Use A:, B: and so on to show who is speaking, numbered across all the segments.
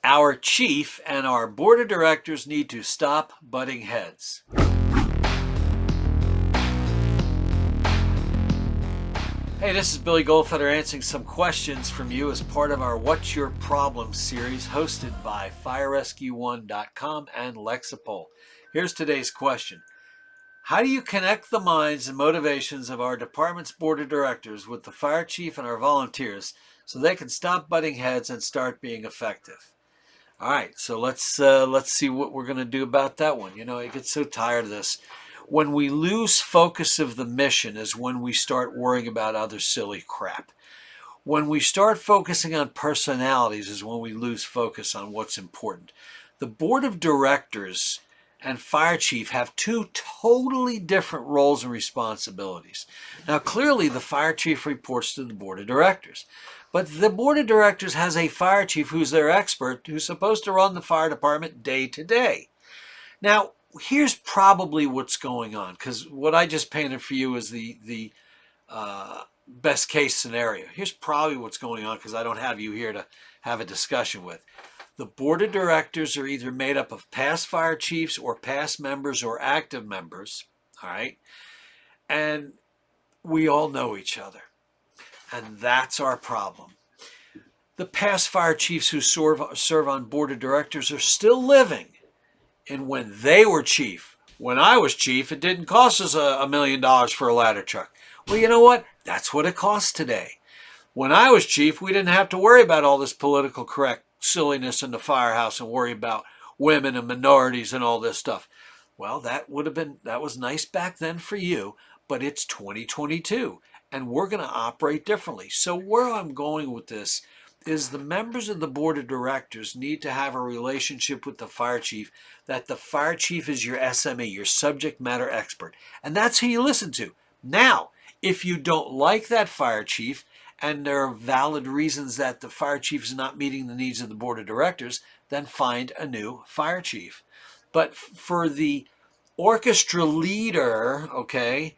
A: Our chief and our board of directors need to stop butting heads. Hey, this is Billy Goldfeder answering some questions from you as part of our What's Your Problem series hosted by FireRescue1.com and Lexipol. Here's today's question. How do you connect the minds and motivations of our department's board of directors with the fire chief and our volunteers so they can stop butting heads and start being effective? All right, so let's see what we're going to do about that one. You know, I get so tired of this. When we lose focus of the mission is when we start worrying about other silly crap. When we start focusing on personalities is when we lose focus on what's important. The board of directors and fire chief have two totally different roles and responsibilities. Now, clearly, the fire chief reports to the board of directors. But the board of directors has a fire chief who's their expert, who's supposed to run the fire department day to day. Now, here's probably what's going on, because what I just painted for you is the best case scenario. Here's probably what's going on, because I don't have you here to have a discussion with. The board of directors are either made up of past fire chiefs or past members or active members, all right? And we all know each other. And that's our problem. The past fire chiefs who serve on board of directors are still living. And when they were chief, when I was chief, it didn't cost us $1 million for a ladder truck. Well, you know what? That's what it costs today. When I was chief, we didn't have to worry about all this political correct silliness in the firehouse and worry about women and minorities and all this stuff. Well, that was nice back then for you, but it's 2022. And we're going to operate differently. So where I'm going with this is the members of the board of directors need to have a relationship with the fire chief, that the fire chief is your SME, your subject matter expert. And that's who you listen to. Now, if you don't like that fire chief, and there are valid reasons that the fire chief is not meeting the needs of the board of directors, then find a new fire chief. But for the orchestra leader, okay,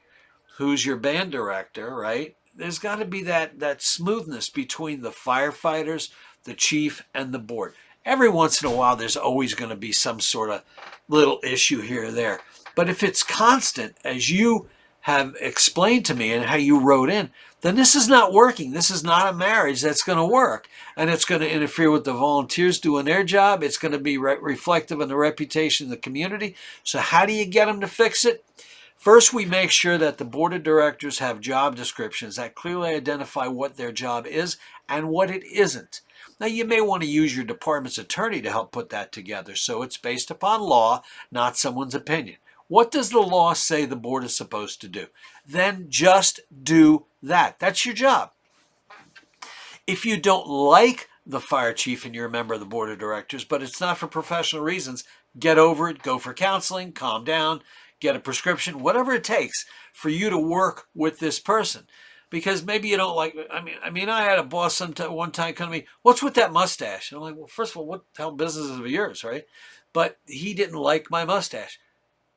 A: who's your band director, right? There's got to be that smoothness between the firefighters, the chief, and the board. Every once in a while, there's always going to be some sort of little issue here or there. But if it's constant, as you have explained to me and how you wrote in, then this is not working. This is not a marriage that's going to work. And it's going to interfere with the volunteers doing their job. It's going to be reflective on the reputation of the community. So how do you get them to fix it? First, we make sure that the board of directors have job descriptions that clearly identify what their job is and what it isn't. Now, you may want to use your department's attorney to help put that together, so it's based upon law, not someone's opinion. What does the law say the board is supposed to do? Then just do that. That's your job. If you don't like the fire chief and you're a member of the board of directors, but it's not for professional reasons, get over it, go for counseling, calm down, get a prescription, whatever it takes for you to work with this person. Because maybe you don't like, I had a boss one time come to me, what's with that mustache? And I'm like, well, first of all, what the hell business is of yours, right? But he didn't like my mustache.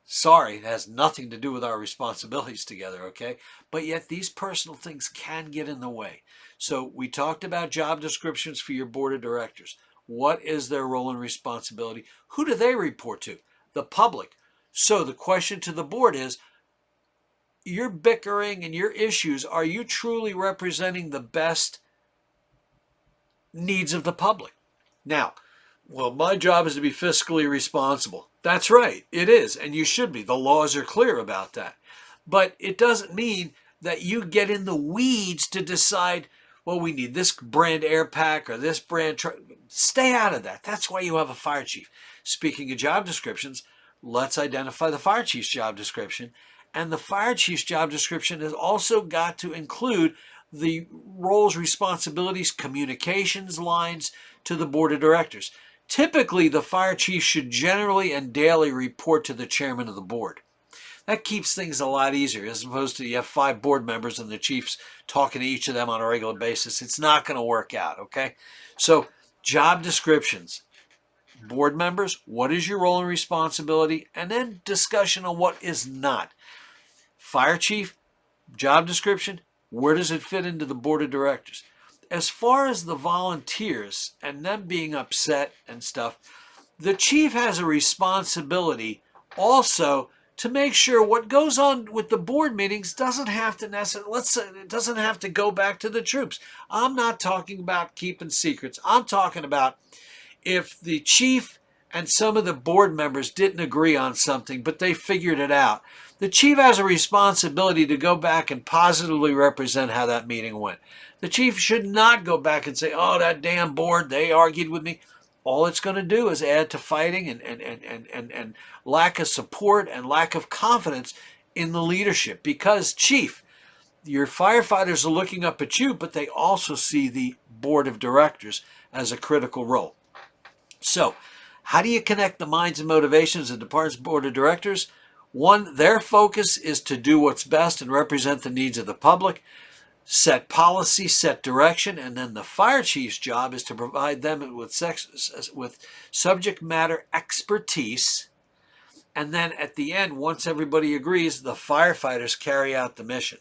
A: Sorry, it has nothing to do with our responsibilities together, okay? But yet these personal things can get in the way. So we talked about job descriptions for your board of directors. What is their role and responsibility? Who do they report to? The public. So the question to the board is, your bickering and your issues, are you truly representing the best needs of the public? Now, well, my job is to be fiscally responsible. That's right, it is, and you should be. The laws are clear about that. But it doesn't mean that you get in the weeds to decide, well, we need this brand air pack or this brand truck. Stay out of that. That's why you have a fire chief. Speaking of job descriptions, let's identify the fire chief's job description. And the fire chief's job description has also got to include the roles, responsibilities, communications lines to the board of directors. Typically, the fire chief should generally and daily report to the chairman of the board. That keeps things a lot easier, as opposed to you have 5 board members and the chief's talking to each of them on a regular basis. It's not going to work out, okay? So, job descriptions. Board members, what is your role and responsibility? And then discussion on what is not. Fire chief, job description, where does it fit into the board of directors? as far as the volunteers and them being upset and stuff, the chief has a responsibility also to make sure what goes on with the board meetings doesn't have to it doesn't have to go back to the troops. I'm not talking about keeping secrets. I'm talking about if the chief and some of the board members didn't agree on something, but they figured it out, the chief has a responsibility to go back and positively represent how that meeting went. The chief should not go back and say, oh, that damn board, they argued with me. All it's going to do is add to fighting and lack of support and lack of confidence in the leadership. Because, chief, your firefighters are looking up at you, but they also see the board of directors as a critical role. So, how do you connect the minds and motivations of the department's board of directors? One, their focus is to do what's best and represent the needs of the public, set policy, set direction, and then the fire chief's job is to provide them with subject matter expertise. And then at the end, once everybody agrees, the firefighters carry out the mission.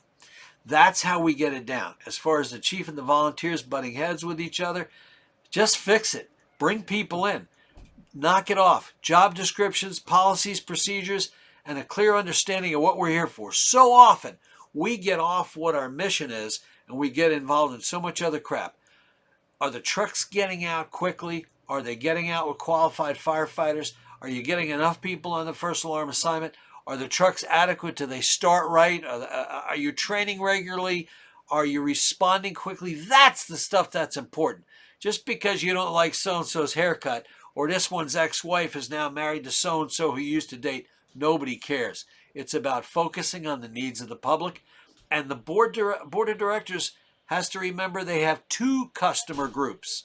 A: That's how we get it down. As far as the chief and the volunteers butting heads with each other, just fix it. Bring people in. Knock it off. Job descriptions, policies, procedures, and a clear understanding of what we're here for. So often, we get off what our mission is, and we get involved in so much other crap. Are the trucks getting out quickly? Are they getting out with qualified firefighters? Are you getting enough people on the first alarm assignment? Are the trucks adequate? Do they start right? Are you training regularly? Are you responding quickly? That's the stuff that's important. Just because you don't like so-and-so's haircut, or this one's ex-wife is now married to so-and-so who used to date, nobody cares. It's about focusing on the needs of the public. And the board of directors has to remember they have two customer groups.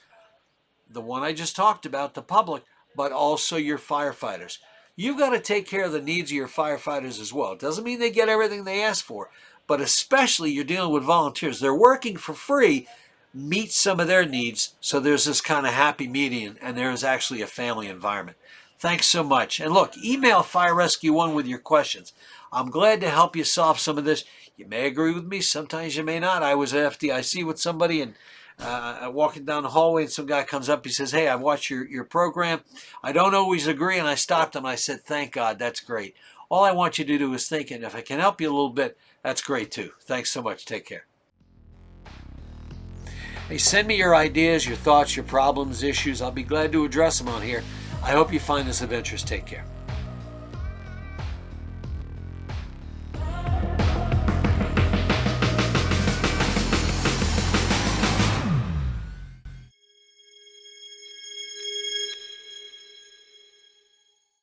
A: The one I just talked about, the public, but also your firefighters. You've got to take care of the needs of your firefighters as well. It doesn't mean they get everything they ask for, but especially you're dealing with volunteers. They're working for free. Meet some of their needs so there's this kind of happy median and there is actually a family environment. Thanks so much. And look, email Fire Rescue 1 with your questions. I'm glad to help you solve some of this. You may agree with me. Sometimes you may not. I was at FDIC with somebody and walking down the hallway and some guy comes up. He says, hey, I watched your program. I don't always agree. And I stopped him. I said, thank God. That's great. All I want you to do is think. And if I can help you a little bit, that's great too. Thanks so much. Take care. Hey, send me your ideas, your thoughts, your problems, issues. I'll be glad to address them on here. I hope you find this of interest. Take care.